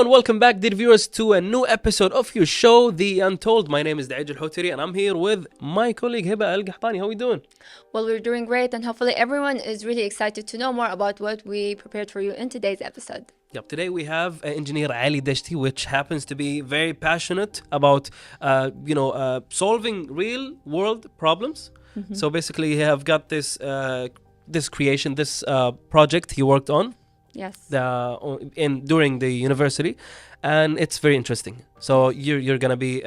and welcome back, dear viewers, to a new episode of your show, The Untold. My name is Daij Al-Hotiri, and I'm here with my colleague Hiba Al-Qahtani. How are we doing? Well, we're doing great, and hopefully everyone is really excited to know more about what we prepared for you in today's episode. Yep. Today we have engineer Ali Dashti, which happens to be very passionate about, solving real-world problems. Mm-hmm. So basically, he have got this project he worked on. Yes. During the university, and it's very interesting. So you're gonna be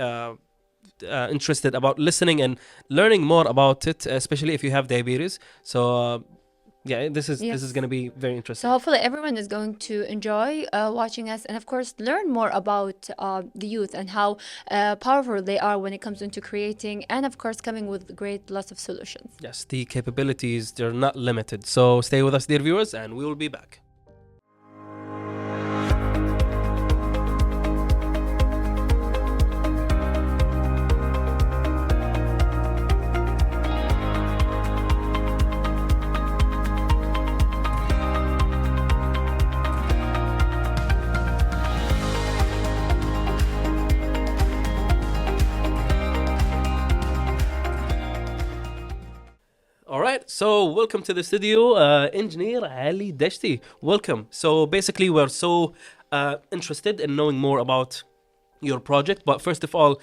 interested about listening and learning more about it, especially if you have diabetes. So this is gonna be very interesting. So hopefully everyone is going to enjoy watching us, and of course learn more about the youth and how powerful they are when it comes into creating, and of course coming with great lots of solutions. Yes, the capabilities, they're not limited. So stay with us, dear viewers, and we will be back. Alright, so welcome to the studio, Engineer Ali Dashti. Welcome. So basically we're so interested in knowing more about your project, but first of all,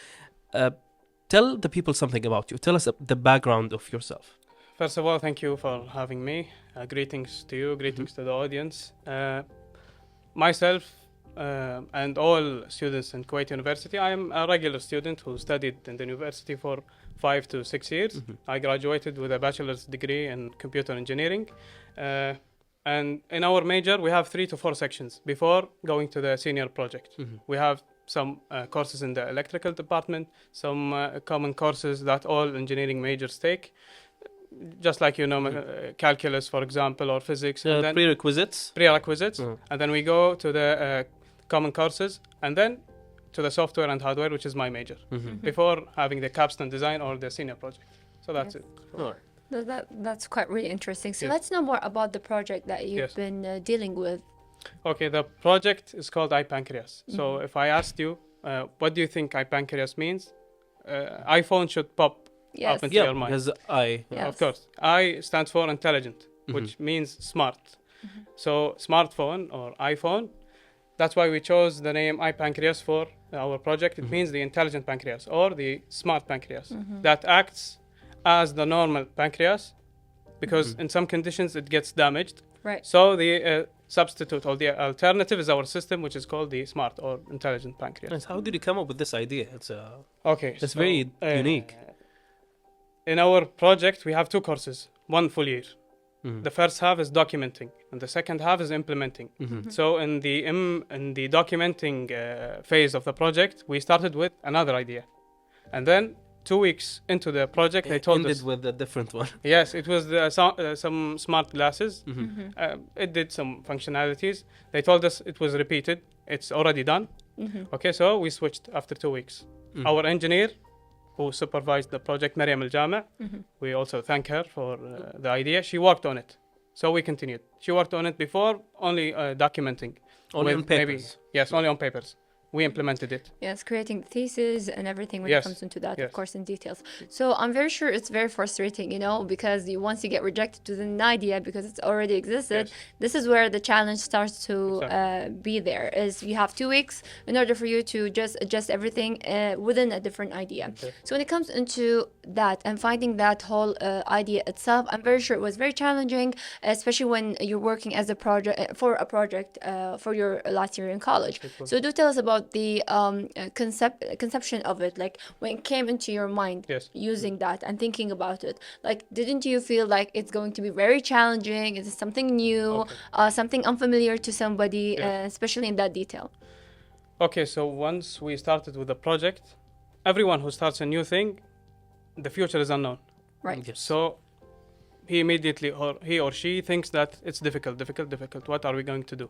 tell the people something about you. Tell us the background of yourself. First of all, thank you for having me. Greetings to you, greetings to the audience. Myself and all students in Kuwait University, I am a regular student who studied in the university for 5 to 6 years. Mm-hmm. I graduated with a bachelor's degree in computer engineering. And in our major, we have 3 to 4 sections before going to the senior project. Mm-hmm. We have some courses in the electrical department, some common courses that all engineering majors take. Just like, calculus, for example, or physics. And then Prerequisites. Mm. And then we go to the common courses, and then to the software and hardware, which is my major, before having the capstone design or the senior project. So that's it. All right. That's quite really interesting. So Yes. let's know more about the project that you've Yes. been dealing with. Okay, the project is called iPancreas. So if I asked you, what do you think iPancreas means? iPhone should pop Yes. up into Yeah, your mind. because I... Yes. Of course. I stands for intelligent, which means smart. So smartphone or iPhone, that's why we chose the name iPancreas for our project. It means the intelligent pancreas or the smart pancreas that acts as the normal pancreas, because in some conditions it gets damaged. Right. So the substitute or the alternative is our system, which is called the smart or intelligent pancreas. Nice. How did you come up with this idea? Okay. It's very unique. In our project, we have 2 courses, 1 full year. Mhm. The first half is documenting, and the second half is implementing. So in the documenting phase of the project, we started with another idea, and then 2 weeks into the project, they told ended us, with a different one. yes, it was some smart glasses. It did some functionalities. They told us it was repeated. It's already done. Okay, so we switched after 2 weeks. Our engineer, who supervised the project, Mariam Al-Jama, we also thank her for the idea. She worked on it, so we continued. She worked on it before, only documenting. Only with on papers. Yes, only on papers. We implemented it. Yes, creating the thesis and everything when Yes. it comes into that, Yes. of course, in details. So I'm very sure it's very frustrating, because once you get rejected with an idea because it's already existed, Yes. this is where the challenge starts to Exactly. be there. Is you have 2 weeks in order for you to just adjust everything within a different idea. Okay. So when it comes into that and finding that whole idea itself, I'm very sure it was very challenging, especially when you're working as a project for your last year in college. So do tell us about the conception of it, like when it came into your mind. Yes. Using that and thinking about it, like didn't you feel like it's going to be very challenging? Is it something new, something unfamiliar to somebody, Yeah. especially in that detail? Okay, so once we started with the project, everyone who starts a new thing, the future is unknown. Right. Yes. So he immediately, or he or she, thinks that it's difficult. What are we going to do?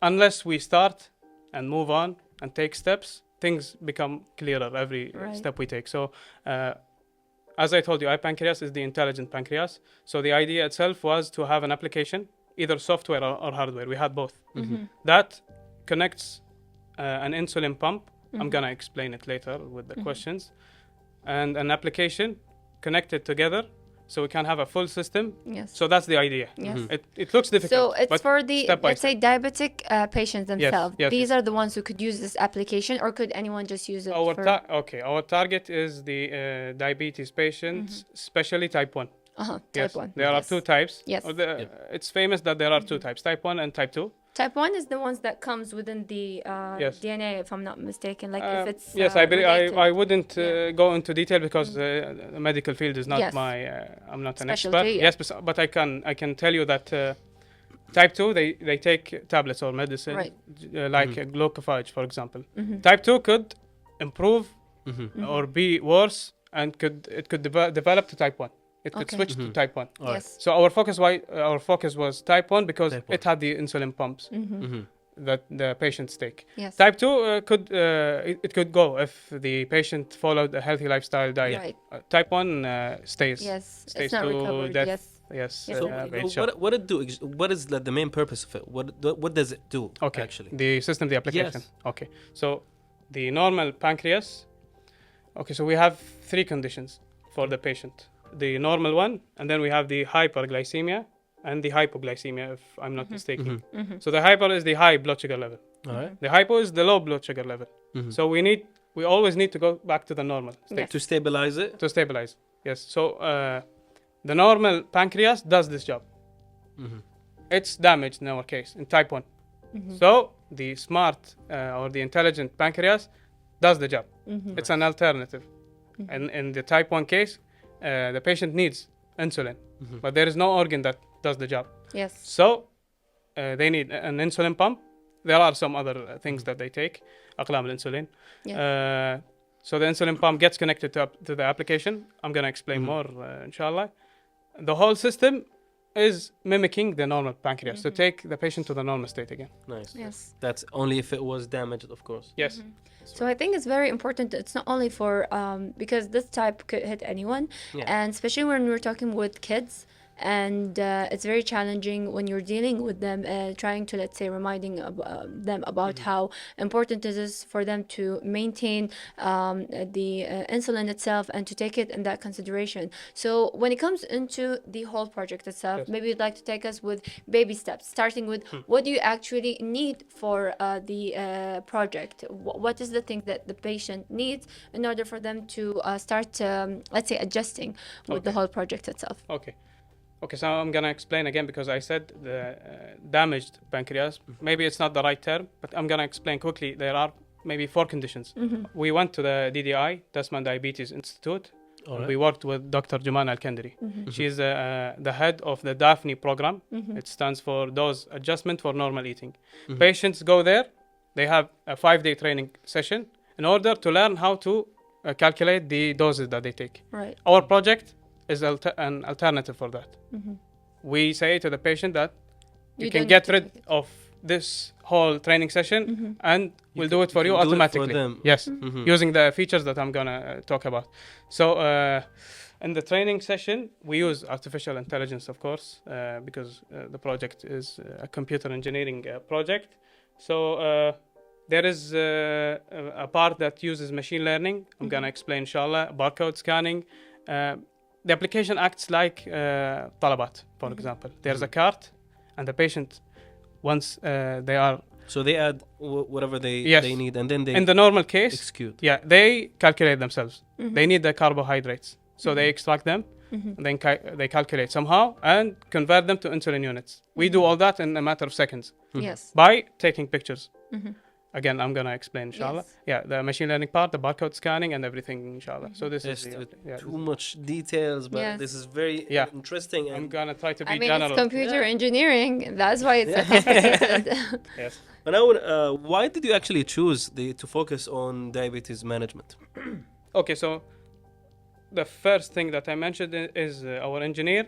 Unless we start and move on and take steps, things become clearer every Right. step we take. So as I told you, iPancreas is the intelligent pancreas. So the idea itself was to have an application, either software or hardware. We had both. That connects an insulin pump. I'm gonna explain it later with the questions, and an application connected together, so we can have a full system. Yes. So that's the idea. Yes. It looks difficult. So it's but for the, step by let's say, diabetic patients themselves. yes, These yes. are the ones who could use this application, or could anyone just use it Our for... our target is the diabetes patients, especially type 1. Type 1. There are two types. Yes. It's famous that there are two types, type 1 and type 2. Type 1 is the ones that comes within the Yes. DNA, if I'm not mistaken. Like if it's yes, I believe related. I wouldn't go into detail because the medical field is not Yes. my I'm not an Specialty, expert. yeah. Yes, but I can tell you that type 2 they take tablets or medicine, Right. like glucophage, for example. Type 2 could improve or be worse, and it could develop to type 1. It could Okay. switch to type 1. Yes. So our focus was type 1 because Type 1. it had the insulin pumps that the patients take. Yes. Type 2 it could go if the patient followed a healthy lifestyle diet. Right. Type 1 stays. Yes. Stays It's not to recovered. death. Yes. Yes. Yes, So definitely. very sure. what it do? What is the main purpose of it? What does it do? Okay. Actually. The system, the application. Yes. Okay. So the normal pancreas. Okay. So we have three conditions for the patient. The normal one, and then we have the hyperglycemia and the hypoglycemia, if I'm not mistaken. So the hyper is the high blood sugar level. All right. The hypo is the low blood sugar level. So we always need to go back to the normal state Yes. To stabilize it. to stabilize. Yes. So the normal pancreas does this job. It's damaged in our case in type 1. So the smart or the intelligent pancreas does the job. It's an alternative. And in the type 1 case, the patient needs insulin, but there is no organ that does the job. Yes. So they need an insulin pump. There are some other things that they take, أقلام الإنسولين. Yes. So the insulin pump gets connected to the application. I'm going to explain more, inshallah. The whole system is mimicking the normal pancreas to take the patient to the normal state again. Nice. Yes. That's only if it was damaged, of course. Yes. So I think it's very important. It's not only for because this type could hit anyone, Yeah. and especially when we're talking with kids, and it's very challenging when you're dealing with them, trying to, let's say, reminding them about how important it is for them to maintain the insulin itself and to take it in that consideration. So when it comes into the whole project itself, Yes. maybe you'd like to take us with baby steps, starting with what do you actually need for the project? What is the thing that the patient needs in order for them to start, let's say, adjusting with the Okay. whole project itself? Okay, so I'm going to explain again because I said the damaged pancreas. Maybe it's not the right term, but I'm going to explain quickly. There are maybe 4 conditions. We went to the DDI, Tasman Diabetes Institute. All right. We worked with Dr. Juman Al-Kandari. She's the head of the Daphne program. It stands for Dose Adjustment for Normal Eating. Patients go there. They have a 5-day training session in order to learn how to calculate the doses that they take. Right. Our project is an alternative for that. We say to the patient that you You can don't get need to rid take it. of this whole training session and we'll do it for you can do it for automatically. them. Yes, using the features that I'm gonna talk about. So in the training session, we use artificial intelligence, of course, because the project is a computer engineering project. So there is a part that uses machine learning. I'm gonna explain, inshallah, barcode scanning. The application acts like Talabat, for example. There's a cart, and the patient, once they are So they add whatever Yes. they need, and then they in the normal case, execute. yeah, they calculate themselves. They need the carbohydrates, so they extract them, and then they calculate somehow and convert them to insulin units. We do all that in a matter of seconds Yes. by taking pictures. Again, I'm gonna explain, inshallah. Yes. Yeah, the machine learning part, the barcode scanning, and everything, inshallah. So this There's is too much details, but Yes. this is very Yeah. interesting. I'm And gonna try to be I mean, general. it's computer engineering. That's why it's so complicated. Yes. and I would, why did you actually choose to focus on diabetes management? Okay, so the first thing that I mentioned is our engineer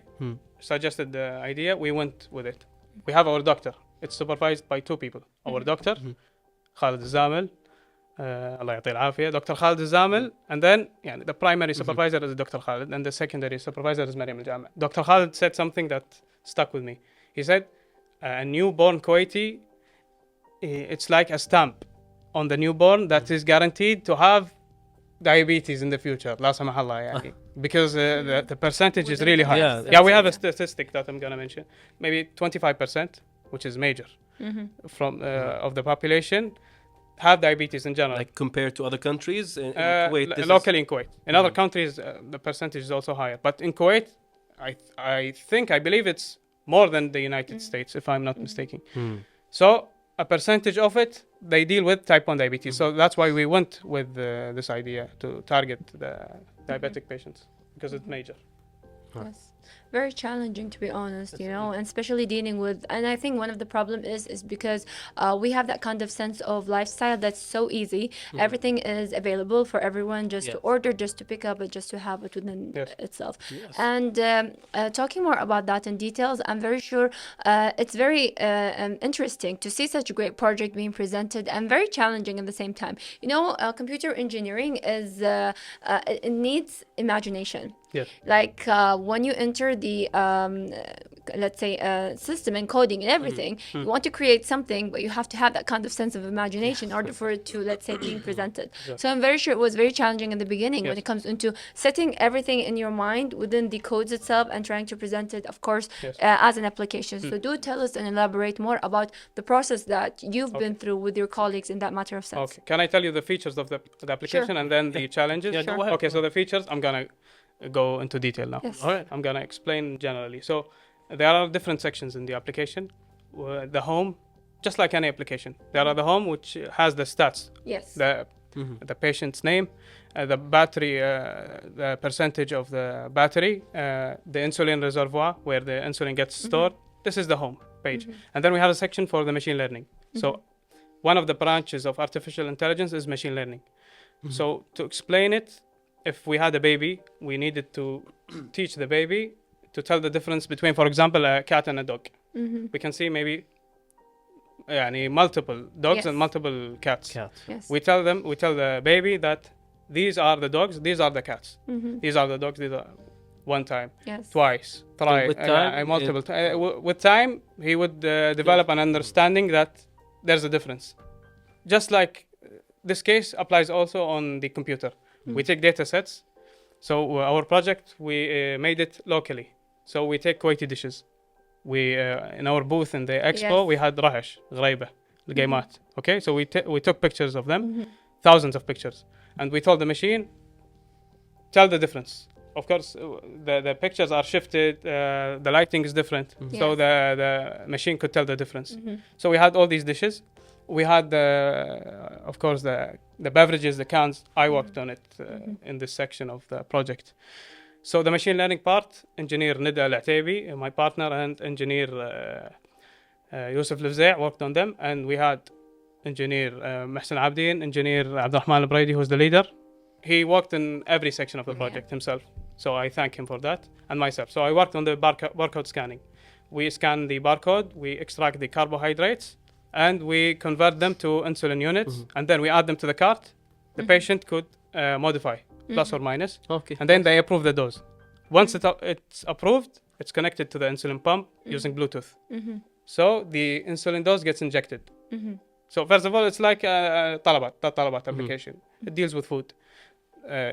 suggested the idea. We went with it. We have our doctor. It's supervised by 2 people. Our doctor, Khalid Zamel, Allah يعطيه العافية, Dr. Khalid Zamel, and then the primary supervisor is Dr. Khalid, and the secondary supervisor is Mariam Al-Jama. Dr. Khalid said something that stuck with me. He said, a newborn Kuwaiti, it's like a stamp on the newborn that is guaranteed to have diabetes in the future. La samahallah, yani. Because the percentage is really high. Yeah, We have a statistic that I'm gonna mention. Maybe 25%, which is major, from of the population have diabetes in general. Like compared to other countries in Kuwait, this locally in Kuwait. In other countries, the percentage is also higher. But in Kuwait, I believe it's more than the United States, if I'm not mistaken. So a percentage of it, they deal with type 1 diabetes. So that's why we went with this idea to target the diabetic patients, because it's major. Yes. Very challenging, to be honest, you know, and especially dealing with, and I think one of the problem is because we have that kind of sense of lifestyle that's so easy. Everything is available for everyone, just to order, just to pick up, and just to have it within itself. And talking more about that in details, I'm very sure it's very interesting to see such a great project being presented and very challenging at the same time. You know, computer engineering is it needs imagination. Yes. Like when you enter the let's say system and coding and everything, you want to create something, but you have to have that kind of sense of imagination in order for it to, let's say, being presented. So I'm very sure it was very challenging in the beginning when it comes into setting everything in your mind within the codes itself and trying to present it, of course, as an application. So do tell us and elaborate more about the process that you've been through with your colleagues in that matter of sense. Okay. Can I tell you the features of the application and then the challenges? Yeah, go ahead. Okay, so the features, I'm going to go into detail now. Yes. All right. I'm going to explain generally. So there are different sections in the application. The home, just like any application. There are the home, which has the stats. Yes. The patient's name, the battery, the percentage of the battery, the insulin reservoir, where the insulin gets stored. This is the home page. And then we have a section for the machine learning. So one of the branches of artificial intelligence is machine learning. So to explain it, if we had a baby, we needed to teach the baby to tell the difference between, for example, a cat and a dog. We can see maybe multiple dogs and multiple cats. Yes. We tell the baby that these are the dogs, these are the cats. These are the dogs, these are one time, twice, thrice, with time, multiple times. With time, he would develop an understanding that there's a difference. Just like this case applies also on the computer. We take data sets. So our project, we made it locally. So we take Kuwaiti dishes. We in our booth in the expo, we had rahash, ghaiba, القيمات. Okay, so we took pictures of them, thousands of pictures, and we told the machine, tell the difference. Of course, the pictures are shifted, the lighting is different, so the machine could tell the difference. So we had all these dishes. We had, of course, the beverages, the cans. I worked on it in this section of the project. So the machine learning part, engineer Nida Al-Ataybi, my partner, and engineer Yusuf Lifzai worked on them. And we had engineer Mohsen Abdin, engineer Abdurrahman Al-Braydi, who's the leader. He worked in every section of the project himself. So I thank him for that, and myself. So I worked on the barcode scanning. We scan the barcode, we extract the carbohydrates, and we convert them to insulin units, and then we add them to the cart. The patient could modify, plus or minus, and then they approve the dose. Once it's approved, it's connected to the insulin pump using Bluetooth. So the insulin dose gets injected. So first of all, it's like a talabat application. It deals with food,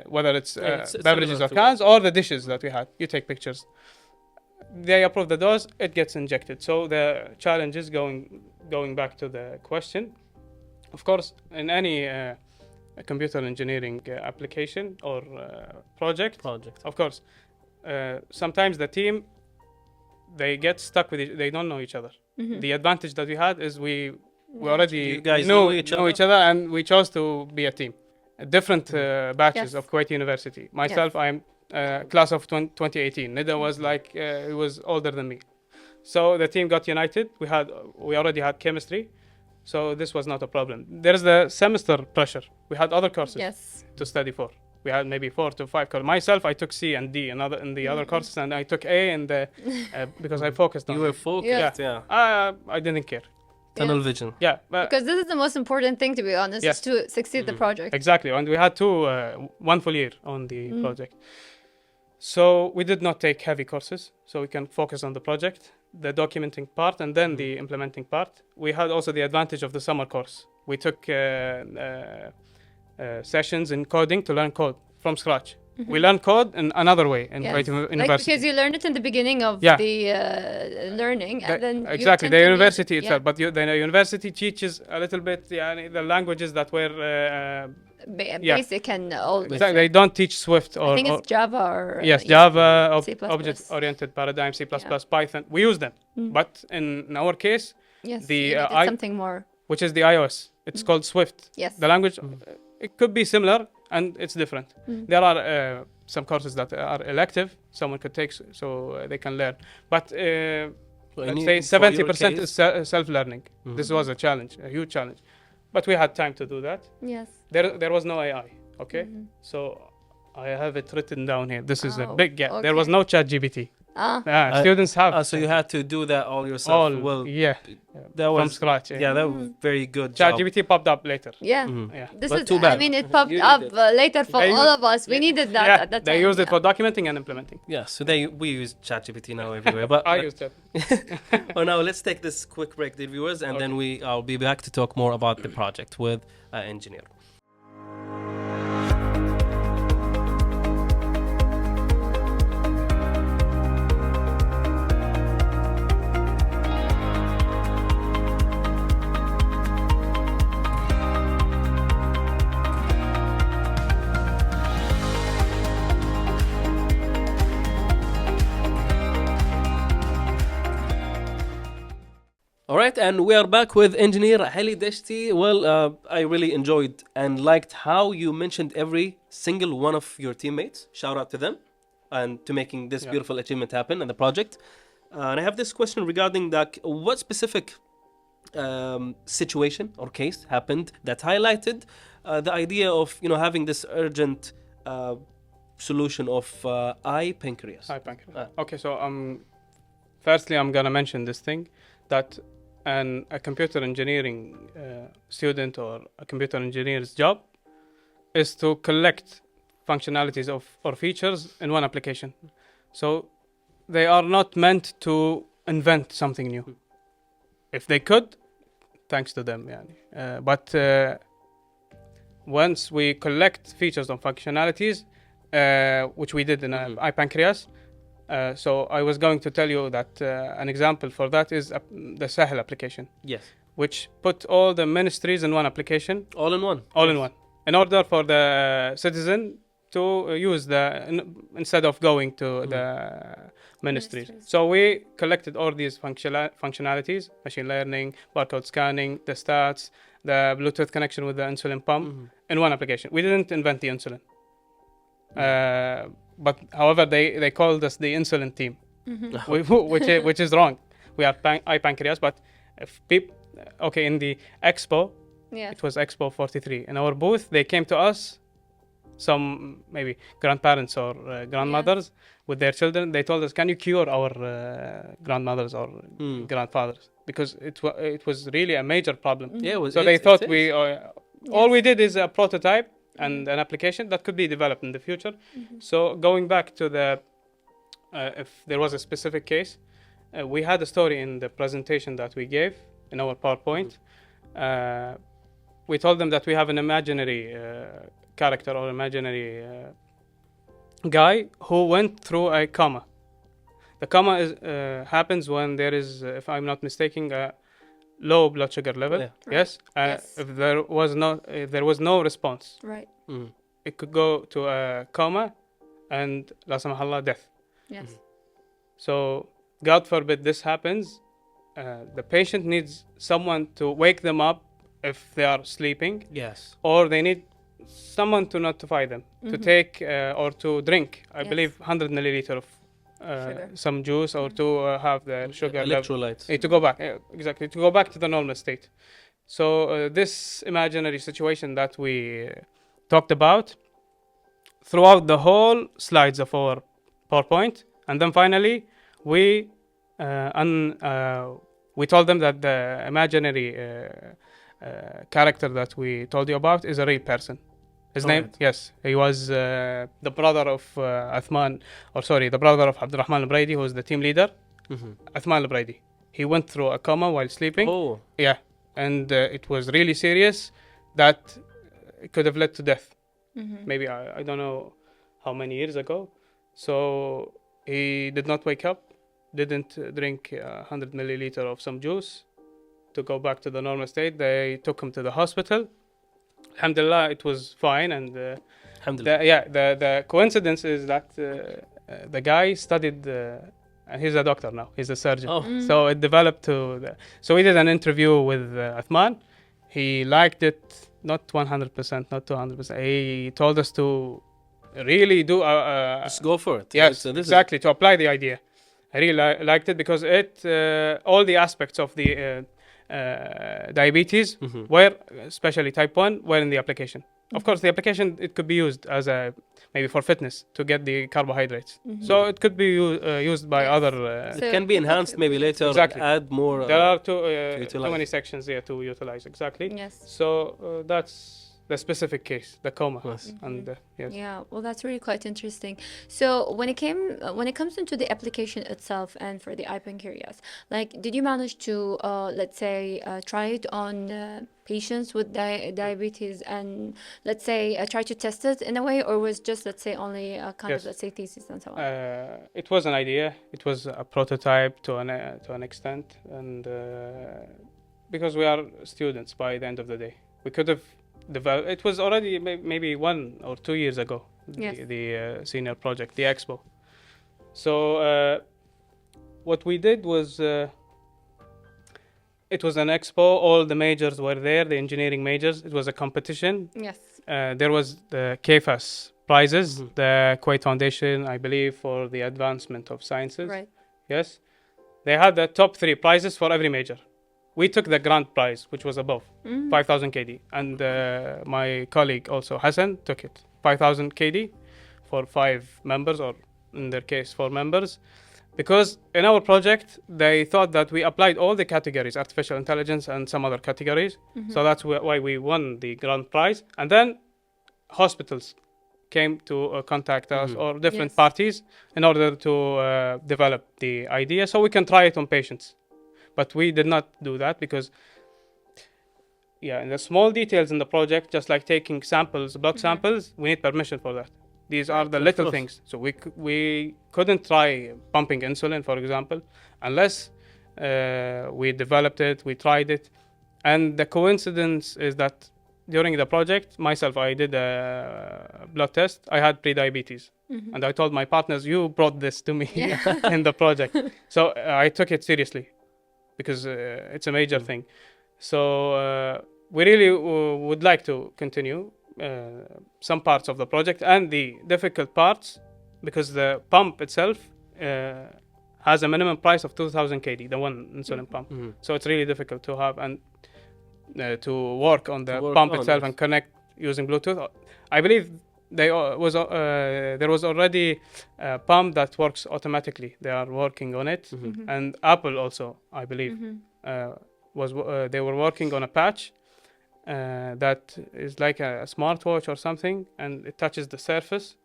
whether it's beverages or cans or the dishes that we had. You take pictures. They approve the dose, it gets injected. So the challenge is going back to the question. Of course, in any computer engineering application or project, of course, sometimes the team, they get stuck with they don't know each other. The advantage that we had is we already know each other, and we chose to be a team. Different batches of Kuwait University. Myself, I'm class of 2018. Nida was like, he was older than me. So the team got united. We already had chemistry. So this was not a problem. There's the semester pressure. We had other courses to study for. We had maybe 4 to 5 courses. Myself, I took C and D in the other courses, and I took A in the because I focused on it. You were focused, I didn't care. Tunnel vision. Yeah. Because this is the most important thing, to be honest, is to succeed the project. Exactly. And we had one full year on the project. So we did not take heavy courses, so we can focus on the project, the documenting part, and then the implementing part. We had also the advantage of the summer course. We took sessions in coding to learn code from scratch. We learn code in another way in Yes. creative Like university. because you learn it in the beginning of Yeah. the learning, and then you exactly tend the to university use, itself, but the university teaches a little bit the languages that were yeah. basic and old. exactly. They don't teach Swift I or, think it's Java or yes, yeah. Java, C++. object-oriented paradigm, C++, Yeah. Python. We use them, but in our case, Yes, the, you needed I- something more. which is the iOS, it's called Swift. Yes. The language, it could be similar and it's different. There are some courses that are elective, someone could take so they can learn. But let's say 70% is self-learning. This was a challenge, a huge challenge. But we had time to do that. Yes. There was no AI, okay? So I have it written down here. This is a Oh, big gap. okay. There was no chat GPT. Students have. So you had to do that all yourself. all, that from was scratch. yeah, that was very good Chat job. GPT popped up later. Yeah. Yeah. This But is, too bad. I mean, it popped You up did it. later for They all used- of us. We needed that Yeah, at that time. they used it yeah. for documenting and implementing. Yeah, so we use ChatGPT now everywhere. But I used it. oh, now let's take this quick break, dear viewers, and then I'll be back to talk more about the project with engineer. All right, and we are back with engineer Ali Dashti. Well, I really enjoyed and liked how you mentioned every single one of your teammates. Shout out to them and to making this beautiful achievement happen in the project. And I have this question regarding what specific situation or case happened that highlighted the idea of having this urgent solution of eye pancreas. Hi, pancreas. Okay, so firstly, I'm gonna mention this thing that a computer engineering student or a computer engineer's job is to collect functionalities or features in one application. So they are not meant to invent something new. If they could, thanks to them. But once we collect features and functionalities, which we did in iPancreas, so I was going to tell you that an example for that is the Sahel application. Yes. Which put all the ministries in one application. All in one. All in one. In order for the citizen to use instead of going to the ministries. So we collected all these functionalities, machine learning, barcode scanning, the stats, the Bluetooth connection with the insulin pump in one application. We didn't invent the insulin. But however, they called us the insulin team, which is wrong. We are iPancreas, but if people, in the expo, it was Expo 43. In our booth, they came to us, some maybe grandparents or grandmothers with their children. They told us, "Can you cure our grandmothers or grandfathers?" Because it was really a major problem. Yeah, it was, so they thought all we did is a prototype and an application that could be developed in the future. So going back to the, if there was a specific case, we had a story in the presentation that we gave in our PowerPoint. We told them that we have an imaginary character or imaginary guy who went through a coma. The coma happens when there is, if I'm not mistaken, a low blood sugar level. Yeah. Yes. If there was no response, Right. it could go to a coma and la samahallah death. Yes. So God forbid this happens. The patient needs someone to wake them up if they are sleeping. Yes. Or they need someone to notify them to take or to drink. I believe 100 milliliter of some juice or to have the sugar electrolytes level. To go back, exactly, to go back to the normal state. So this imaginary situation that we talked about throughout the whole slides of our PowerPoint, and then finally we told them that the imaginary character that we told you about is a real person. His name, yes, he was the brother of the brother of Abdurrahman al-Brady, who is the team leader. Athman al-Brady. He went through a coma while sleeping. Oh. Yeah, and it was really serious, that it could have led to death. Maybe I don't know how many years ago. So he did not wake up, didn't drink 100 milliliter of some juice to go back to the normal state. They took him to the hospital. Alhamdulillah, it was fine. And Alhamdulillah. the coincidence is that the guy studied, and he's a doctor now. He's a surgeon. Oh. So it developed to so we did an interview with Athman. He liked it, not 100%, not 200%. He told us to really do Just go for it. yes, So this is- exactly, to apply the idea. I really liked it because it all the aspects of the diabetes were, especially type 1, were in the application. Of course, the application, it could be used as a maybe for fitness to get the carbohydrates. So it could be used by Yes. other. it can be enhanced maybe later. Exactly. Add more. There are too utilize. many sections here to utilize. Exactly. Yes. So that's the specific case, the coma. Yes. And yes. Yeah, well, that's really quite interesting. So when it comes into the application itself and for the eye pancreas, like, did you manage to, let's say, try it on patients with diabetes and let's say try to test it in a way, or was just, let's say, only a kind Yes. of, let's say, thesis and so on? It was an idea. It was a prototype to an extent, and because we are students by the end of the day, we could have developed. It was already maybe 1 or 2 years ago. Yes. The senior project, the expo. So what we did was. It was an expo. All the majors were there, the engineering majors. It was a competition. Yes. There was the KFAS prizes, the Kuwait Foundation, I believe, for the advancement of sciences. Right. Yes. They had the top 3 prizes for every major. We took the grand prize, which was above 5,000 KD. And my colleague also, Hassan, took it. 5,000 KD for 5 members, or in their case, 4 members. Because in our project, they thought that we applied all the categories, artificial intelligence and some other categories. So that's why we won the grand prize. And then hospitals came to contact us, or different Yes. parties, in order to develop the idea so we can try it on patients. But we did not do that because, in the small details in the project, just like taking samples, blood samples, we need permission for that. These are the little course. things. So we couldn't try pumping insulin, for example, unless we developed it, we tried it. And the coincidence is that during the project, myself, I did a blood test. I had pre-diabetes. And I told my partners, you brought this to me in the project. So I took it seriously because it's a major thing. So we really would like to continue some parts of the project, and the difficult parts, because the pump itself has a minimum price of 2,000 KD, the one insulin pump. So it's really difficult to have and to work on the work pump on, itself yes. and connect using Bluetooth. I believe there was already a pump that works automatically. They are working on it, and Apple also, I believe, they were working on a patch that is like a smartwatch or something, and it touches the surface.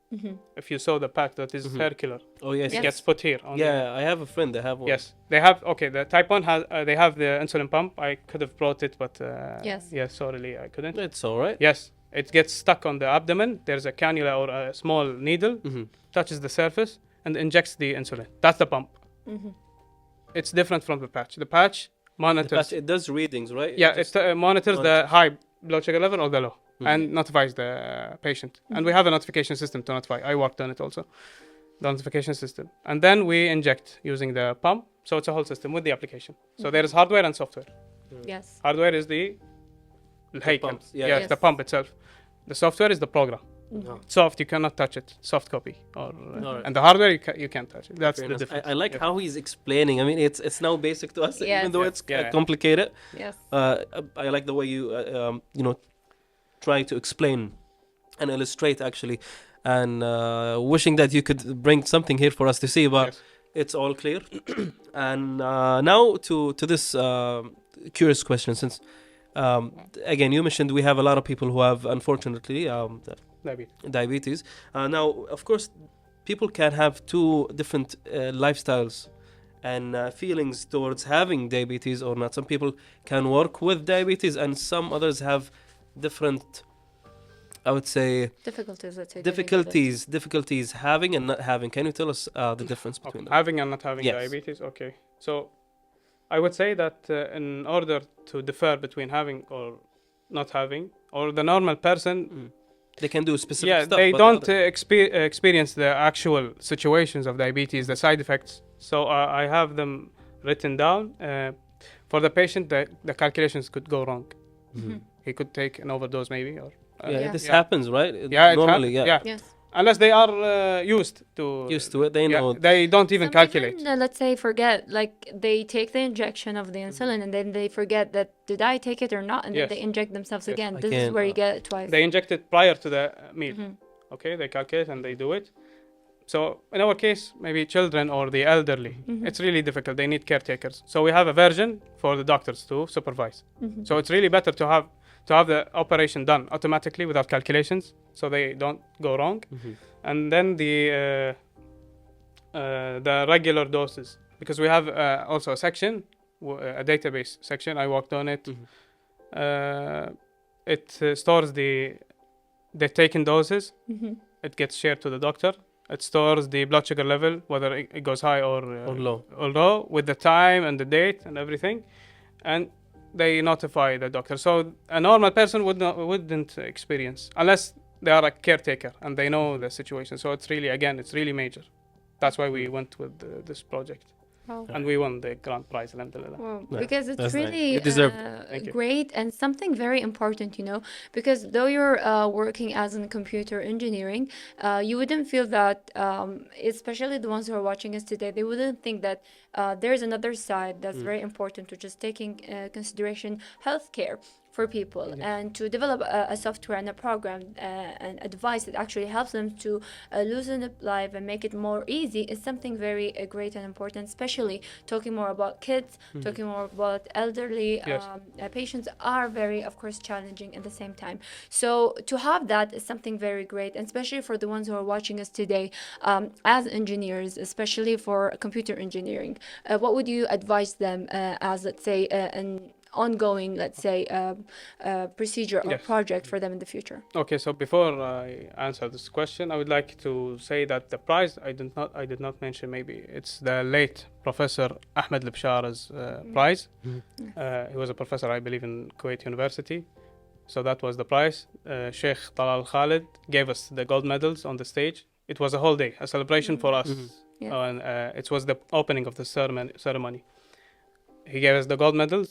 If you saw the patch that is circular, Oh yes. Yes. it gets put here. On Yeah, I have a friend that have one. Yes, they have. Okay, the Type 1 has. They have the insulin pump. I could have brought it, but Yes. yes, sorry, I couldn't. It's all right. Yes, it gets stuck on the abdomen. There's a cannula or a small needle, touches the surface and injects the insulin. That's the pump. It's different from the patch. The patch monitors. But it does readings, right? Yeah, Just- it monitors the high blood sugar level or the low, and notifies the patient. And we have a notification system to notify. I worked on it also, the notification system. And then we inject using the pump. So it's a whole system with the application. So there is hardware and software. Yes. Hardware is the الهيكل. pumps, yeah. Yes, Yes. the pump itself. The software is the program. No. Soft, you cannot touch it. Soft copy. Alright. And the hardware, you can't touch it. That's Fair the enough. difference. I like Yeah. how he's explaining. I mean, it's now basic to us, Yes. even though Yeah. it's Yeah. complicated. Yes. I like the way you, try to explain and illustrate actually, and wishing that you could bring something here for us to see. But Yes. it's all clear. And now to this curious question, since again you mentioned we have a lot of people who have unfortunately Diabetes. diabetes. Now, of course, people can have two different lifestyles and feelings towards having diabetes or not. Some people can work with diabetes, and some others have different, I would say, Difficulties, let's say. dealing with it. difficulties having and not having. Can you tell us the difference between them? Having and not having Yes. diabetes. Okay. So I would say that in order to differ between having or not having, or the normal person, They can do specific yeah, stuff. they but don't other- experience the actual situations of diabetes, the side effects. So I have them written down. For the patient, the calculations could go wrong. He could take an overdose maybe, or yeah, this Yeah. happens, right? yeah, Normally, yeah. Yes. Unless they are used to Used to it, they yeah, know. they don't even Some calculate. even, let's say, forget, like they take the injection of the insulin and then they forget that did I take it or not, and Yes. then they inject themselves Yes. again. I This is can't, where you get it twice. They inject it prior to the meal. Okay, they calculate and they do it. So in our case, maybe children or the elderly, it's really difficult. They need caretakers. So we have a version for the doctors to supervise. So it's really better to have the operation done automatically without calculations, so they don't go wrong. And then the regular doses, because we have also a section, a database section. I worked on it. It stores the taken doses. It gets shared to the doctor. It stores the blood sugar level, whether it goes high or low. with the time and the date and everything, and they notify the doctor. So a normal person wouldn't experience unless they are a caretaker and they know the situation. So it's really major. That's why we went with this project. Wow. And we won the grand prize, alhamdulillah. Well, Yeah, because it's that's nice. really You deserve Thank you. great and something very important, because though you're working as in computer engineering, you wouldn't feel that, especially the ones who are watching us today, they wouldn't think that there's another side that's very important, which is taking consideration healthcare for people and to develop a software and a program and a device that actually helps them to loosen up life and make it more easy is something very great and important, especially talking more about kids, talking more about elderly Yes. patients are very, of course, challenging at the same time. So to have that is something very great, and especially for the ones who are watching us today as engineers, especially for computer engineering. What would you advise them as, let's say, an ongoing, let's say, procedure or Yes. project for them in the future? Okay, so before I answer this question, I would like to say that the prize I did not mention. Maybe it's the late Professor Ahmed Lbshar's prize. He was a professor, I believe, in Kuwait University. So that was the prize. Sheikh Talal Khalid gave us the gold medals on the stage. It was a whole day, a celebration for us. Yes. And it was the opening of the ceremony. He gave us the gold medals.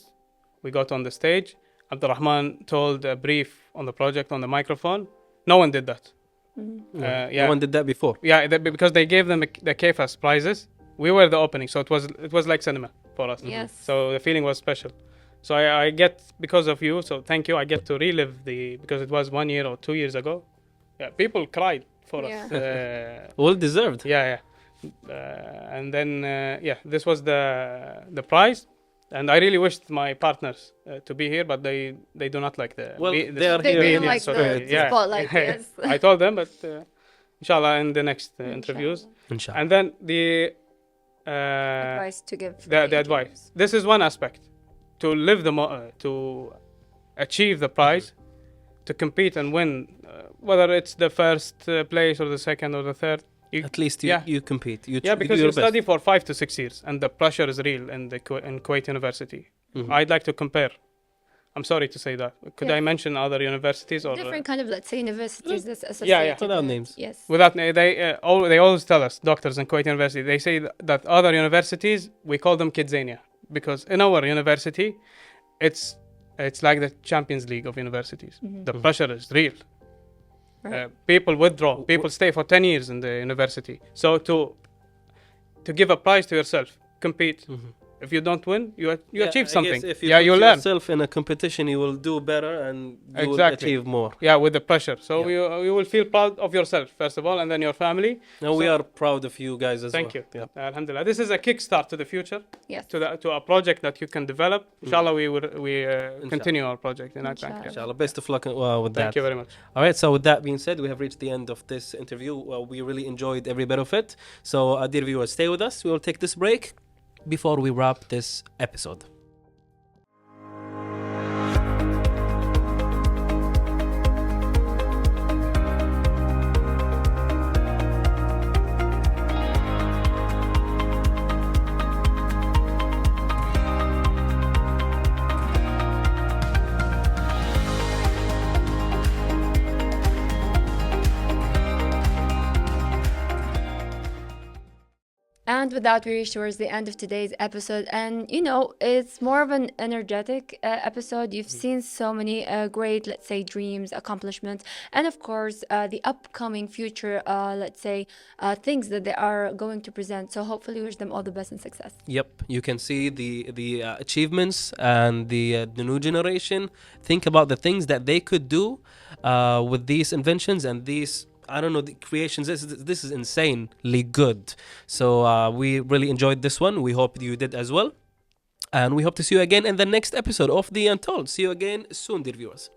We got on the stage. Abdurrahman told a brief on the project on the microphone. No one did that. No one did that before. Yeah, because they gave them the KFAS prizes. We were the opening, so it was like cinema for us. Yes. So the feeling was special. So I get, because of you, so thank you. I get to relive because it was 1 year or 2 years ago. Yeah, people cried for us. Well deserved. Yeah. And then this was the prize. And I really wished my partners to be here, but they do not like the. Well, the- they are They here. don't like so the spotlight, yes. I told them, but inshallah in the next interviews. Inshallah. And then the Advice to give. the advice. This is one aspect to live to achieve the prize, to compete and win, whether it's the first place or the second or the third. At least you compete. You Yeah, do because your you best. study for 5 to 6 years, and the pressure is real in Kuwait University. I'd like to compare. I'm sorry to say that. Could I mention other universities or Different kind of, let's say, universities that's Yeah. associated. Without with- names. Yes. without they always tell us, doctors in Kuwait University, they say that other universities we call them Kidzania, because in our university it's like the Champions League of universities. The pressure is real. Right. People withdraw. People stay for 10 years in the university. So to give a prize to yourself, compete. If you don't win, you achieve I something. guess if you Yeah, put you learn. yourself in a competition, you will do better and you will Exactly. achieve more. Yeah, with the pressure. So Yeah. you will feel proud of yourself first of all, and then your family. Now we So- are proud of you guys as Thank well. you. Yeah. Alhamdulillah. This is a kickstart to the future, Yes. to a project that you can develop. Inshallah, we continue our project in Inshallah. Akbank. Inshallah. Best of luck with that. Thank you very much. All right. So with that being said, we have reached the end of this interview. We really enjoyed every bit of it. So dear viewers, stay with us. We will take this break. before we wrap this episode? And with that, we reach towards the end of today's episode. And, you know, it's more of an energetic episode. You've seen so many great, let's say, dreams, accomplishments, and of course, the upcoming future, let's say, things that they are going to present. So hopefully, wish them all the best and success. Yep, you can see the achievements and the new generation. Think about the things that they could do with these inventions and these, I don't know, the creations. This is insanely good. So we really enjoyed this one. We hope you did as well. And we hope to see you again in the next episode of The Untold. See you again soon, dear viewers.